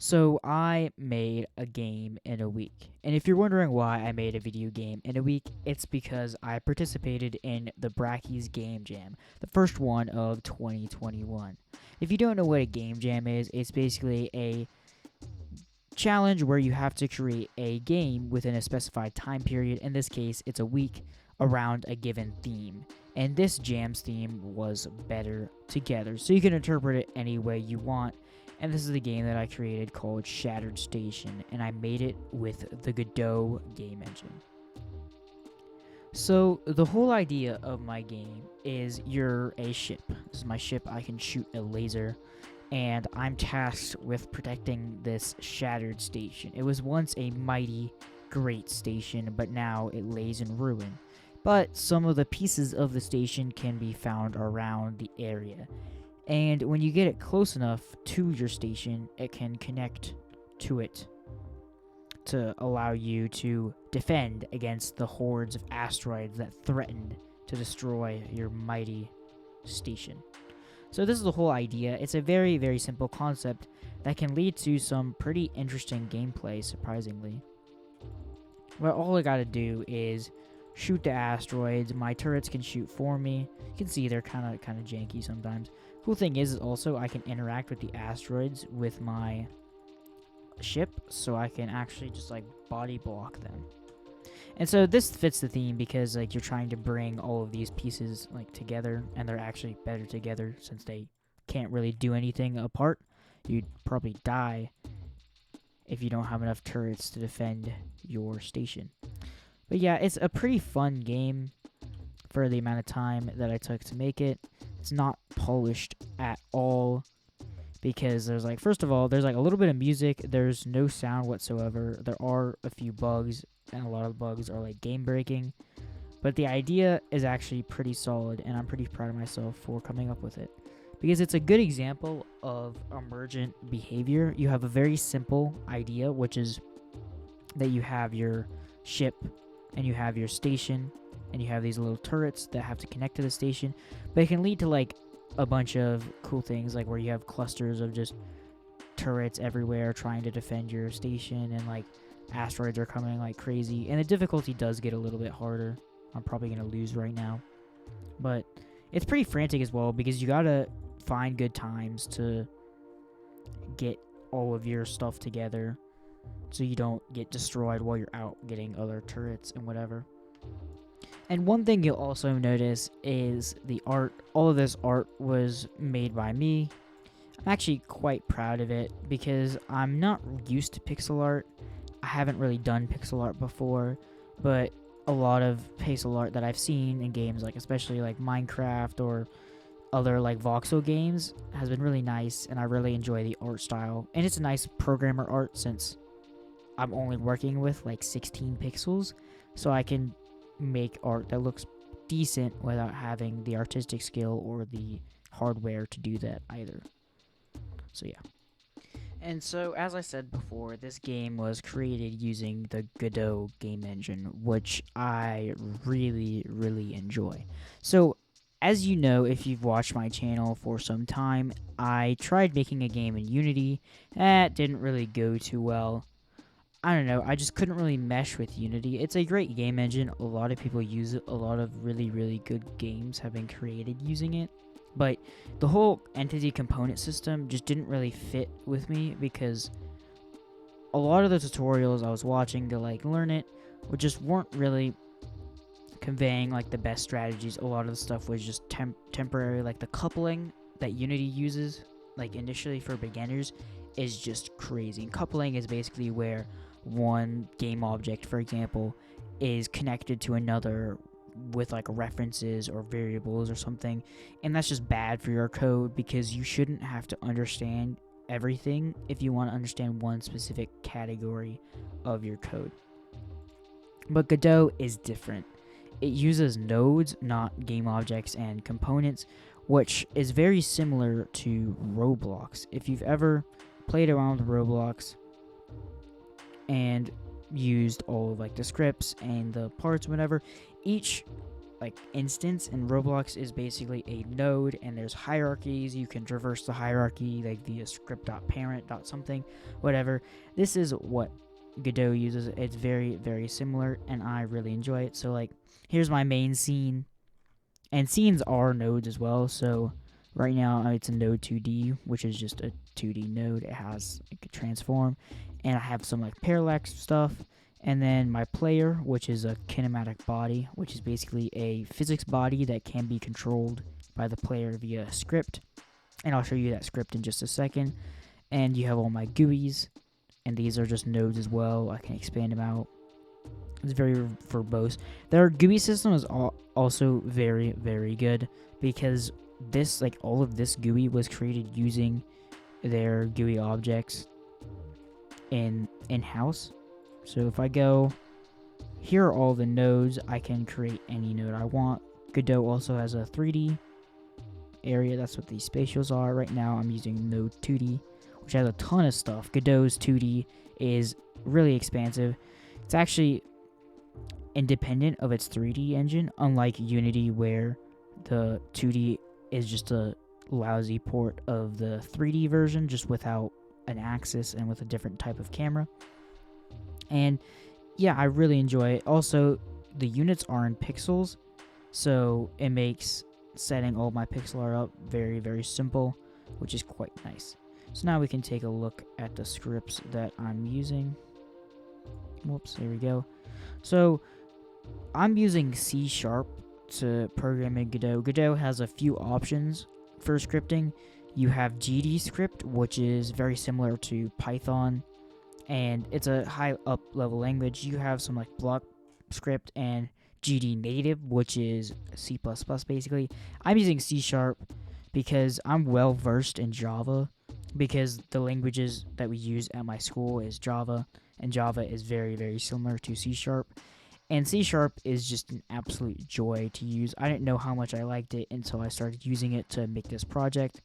So I made a game in a week. And if you're wondering why I made a video game in a week, it's because I participated in the Bracky's Game Jam, the first one of 2021. If you don't know what a game jam is, it's basically a challenge where you have to create a game within a specified time period. In this case, it's a week around a given theme. And this jam's theme was better together. So you can interpret it any way you want. And this is the game that I created called Shattered Station, and I made it with the Godot game engine. So the whole idea of my game is you're a ship. This is my ship. I can shoot a laser, and I'm tasked with protecting this shattered station. It was once a mighty, great station, but now it lays in ruin. But some of the pieces of the station can be found around the area. And when you get it close enough to your station, it can connect to it to allow you to defend against the hordes of asteroids that threaten to destroy your mighty station. So this is the whole idea. It's a very, very simple concept that can lead to some pretty interesting gameplay, surprisingly. Well, all I gotta do is shoot the asteroids. My turrets can shoot for me. You can see they're kind of janky sometimes. Cool thing is also I can interact with the asteroids with my ship, so I can actually just like body block them. And so this fits the theme because like you're trying to bring all of these pieces like together, and they're actually better together since they can't really do anything apart. You'd probably die if you don't have enough turrets to defend your station. But yeah, it's a pretty fun game for the amount of time that I took to make it. It's not polished at all because there's like, first of all, there's like a little bit of music. There's no sound whatsoever. There are a few bugs, and a lot of the bugs are like game breaking. But the idea is actually pretty solid, and I'm pretty proud of myself for coming up with it because it's a good example of emergent behavior. You have a very simple idea, which is that you have your ship and you have your station and you have these little turrets that have to connect to the station, but it can lead to like a bunch of cool things, like where you have clusters of just turrets everywhere trying to defend your station, and like asteroids are coming like crazy, and the difficulty does get a little bit harder. I'm probably gonna lose right now, but it's pretty frantic as well because you gotta find good times to get all of your stuff together so you don't get destroyed while you're out getting other turrets and whatever. And one thing you'll also notice is the art. All of this art was made by me. I'm actually quite proud of it because I'm not used to pixel art. I haven't really done pixel art before, but a lot of pixel art that I've seen in games, like especially like Minecraft or other like voxel games, has been really nice, and I really enjoy the art style. And it's a nice programmer art since I'm only working with like 16 pixels, so I can make art that looks decent without having the artistic skill or the hardware to do that either. So yeah. And so, as I said before, this game was created using the Godot game engine, which I really, really enjoy. So, as you know, if you've watched my channel for some time, I tried making a game in Unity. That didn't really go too well. I don't know, I just couldn't really mesh with Unity. It's a great game engine. A lot of people use it. A lot of really, really good games have been created using it. But the whole entity component system just didn't really fit with me because a lot of the tutorials I was watching to like learn it just weren't really conveying like the best strategies. A lot of the stuff was just temporary. Like the coupling that Unity uses like initially for beginners is just crazy. Coupling is basically where one game object, for example, is connected to another with like references or variables or something, and that's just bad for your code because you shouldn't have to understand everything if you want to understand one specific category of your code. But Godot is different. It uses nodes, not game objects and components, which is very similar to Roblox. If you've ever played around with Roblox and used all of like the scripts and the parts, whatever, each like instance, and Roblox is basically a node, and there's hierarchies. You can traverse the hierarchy like via script.parent. something, whatever. This is what Godot uses. It's very, very similar, and I really enjoy it. So like, here's my main scene, and scenes are nodes as well. So right now it's a node 2D, which is just a 2D node. It has like a transform, and I have some like parallax stuff. And then my player, which is a kinematic body, which is basically a physics body that can be controlled by the player via a script. And I'll show you that script in just a second. And you have all my GUIs, and these are just nodes as well. I can expand them out. It's very verbose. Their GUI system is also very, very good, because this, like all of this GUI was created using their GUI objects in-house. So if I go, here are all the nodes. I can create any node I want. Godot also has a 3D area. That's what these spatials are. Right now I'm using node 2D, which has a ton of stuff. Godot's 2D is really expansive. It's actually independent of its 3D engine, unlike Unity, where the 2D is just a lousy port of the 3D version, just without an axis and with a different type of camera. And yeah, I really enjoy it. Also, the units are in pixels, so it makes setting all my pixel art up very, very simple, which is quite nice. So now we can take a look at the scripts that I'm using. Whoops, there we go. So I'm using C# to program in Godot. Godot has a few options for scripting. You have GD script, which is very similar to Python, and it's a high up level language. You have some like block script and GD native, which is C++ basically. I'm using C# because I'm well versed in Java, because the languages that we use at my school is Java, and Java is very, very similar to C#. And C# is just an absolute joy to use. I didn't know how much I liked it until I started using it to make this project.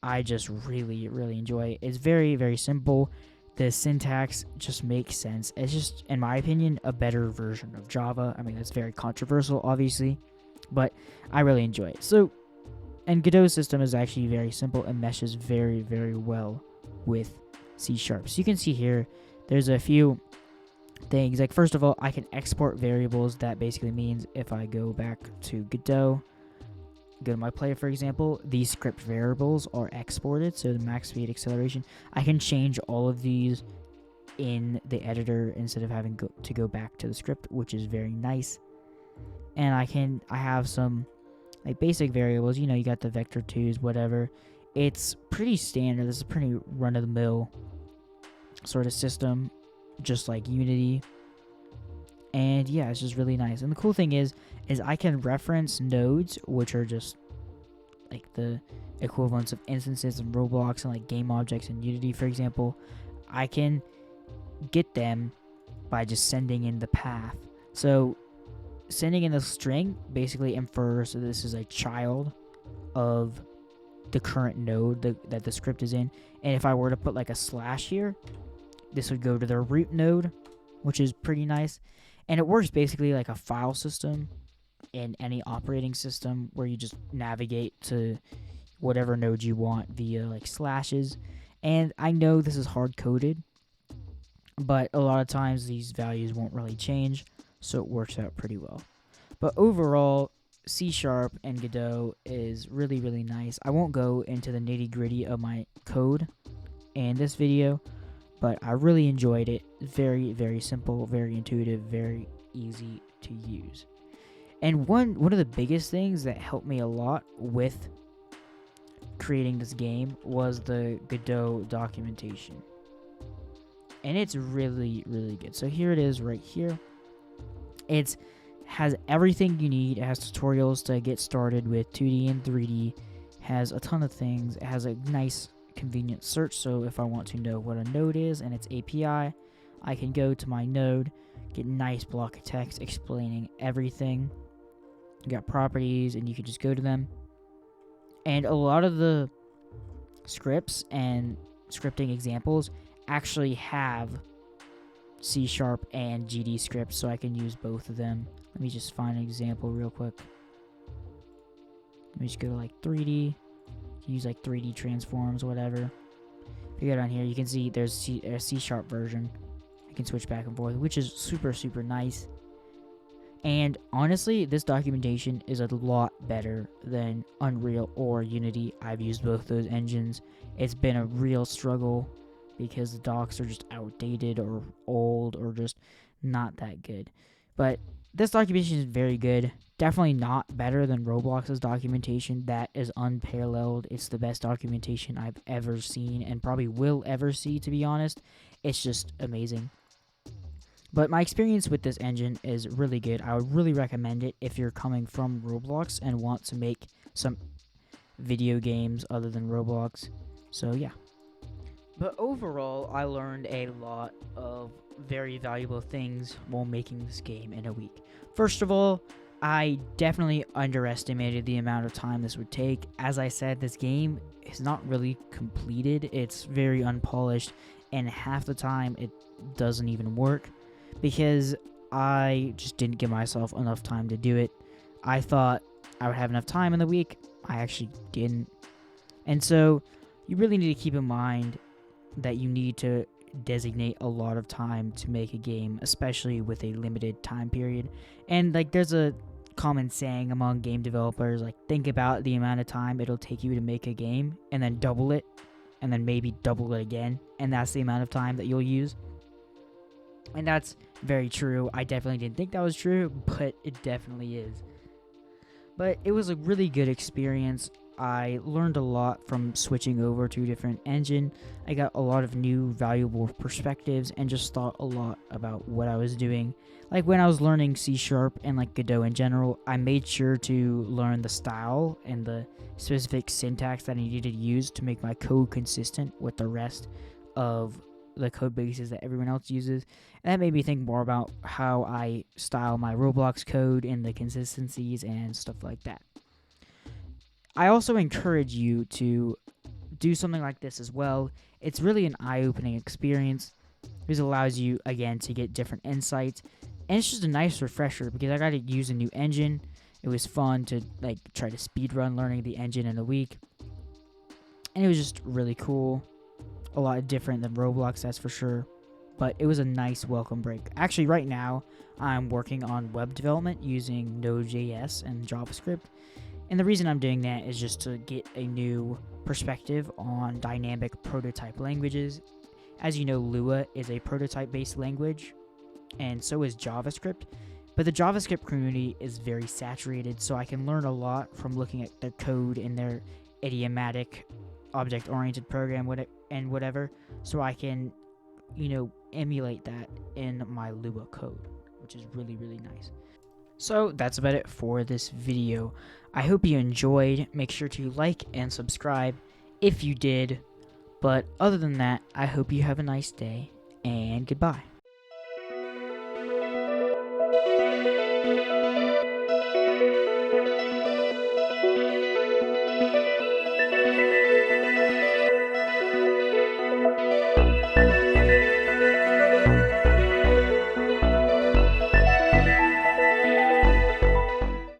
I just really, really enjoy it. It's very, very simple. The syntax just makes sense. It's just, in my opinion, a better version of Java. I mean, that's very controversial, obviously, but I really enjoy it. So, and Godot's system is actually very simple and meshes very, very well with C#. So you can see here, there's a few things. Like, first of all, I can export variables. That basically means if I go back to Godot, go to my player, for example, these script variables are exported. So the max speed, acceleration, I can change all of these in the editor instead of having to go back to the script, which is very nice. And I have some like basic variables. You know, you got the vector 2s, whatever. It's pretty standard. This is a pretty run-of-the-mill sort of system, just like Unity. And yeah, it's just really nice. And the cool thing is I can reference nodes, which are just like the equivalents of instances in Roblox and like game objects in Unity, for example. I can get them by just sending in the path. So sending in the string basically infers that this is a child of the current node that the script is in. And if I were to put like a slash here, this would go to the root node, which is pretty nice. And it works basically like a file system in any operating system, where you just navigate to whatever node you want via like slashes. And I know this is hard coded, but a lot of times these values won't really change, so it works out pretty well. But overall, C# and Godot is really, really nice. I won't go into the nitty gritty of my code in this video, but I really enjoyed it. Very, very simple, very intuitive, very easy to use. And one of the biggest things that helped me a lot with creating this game was the Godot documentation. And it's really, really good. So here it is right here. It has everything you need. It has tutorials to get started with 2D and 3D. Has a ton of things. It has a nice convenient search, so if I want to know what a node is and its API, I can go to my node, get a nice block of text explaining everything. You got properties, and you can just go to them. And a lot of the scripts and scripting examples actually have C# and GD scripts, so I can use both of them. Let me just find an example real quick. Let me just go to like 3D. Use like 3D transforms, whatever. If you go down here, you can see there's a C# version. You can switch back and forth, which is super, super nice. And honestly, this documentation is a lot better than Unreal or Unity. I've used both those engines. It's been a real struggle because the docs are just outdated or old or just not that good. But this documentation is very good. Definitely not better than Roblox's documentation. That is unparalleled. It's the best documentation I've ever seen and probably will ever see, to be honest. It's just amazing. But my experience with this engine is really good. I would really recommend it if you're coming from Roblox and want to make some video games other than Roblox. So yeah. But overall, I learned a lot of very valuable things while making this game in a week. First of all, I definitely underestimated the amount of time this would take. As I said, this game is not really completed. It's very unpolished, and half the time it doesn't even work because I just didn't give myself enough time to do it. I thought I would have enough time in the week. I actually didn't. And so you really need to keep in mind that you need to designate a lot of time to make a game, especially with a limited time period. And like there's a common saying among game developers, like think about the amount of time it'll take you to make a game and then double it and then maybe double it again, and that's the amount of time that you'll use. And that's very true. I definitely didn't think that was true, but it definitely is. But it was a really good experience. I learned a lot from switching over to a different engine. I got a lot of new valuable perspectives and just thought a lot about what I was doing. Like when I was learning C# and like Godot in general, I made sure to learn the style and the specific syntax that I needed to use to make my code consistent with the rest of the code bases that everyone else uses. And that made me think more about how I style my Roblox code and the consistencies and stuff like that. I also encourage you to do something like this as well. It's really an eye-opening experience. This allows you, again, to get different insights. And it's just a nice refresher because I got to use a new engine. It was fun to like try to speedrun learning the engine in a week. And it was just really cool. A lot different than Roblox, that's for sure. But it was a nice welcome break. Actually, right now, I'm working on web development using Node.js and JavaScript. And the reason I'm doing that is just to get a new perspective on dynamic prototype languages. As you know, Lua is a prototype-based language, and so is JavaScript. But the JavaScript community is very saturated, so I can learn a lot from looking at their code and their idiomatic, object-oriented program and whatever, so I can, emulate that in my Lua code, which is really, really nice. So that's about it for this video. I hope you enjoyed. Make sure to like and subscribe if you did. But other than that, I hope you have a nice day, and goodbye.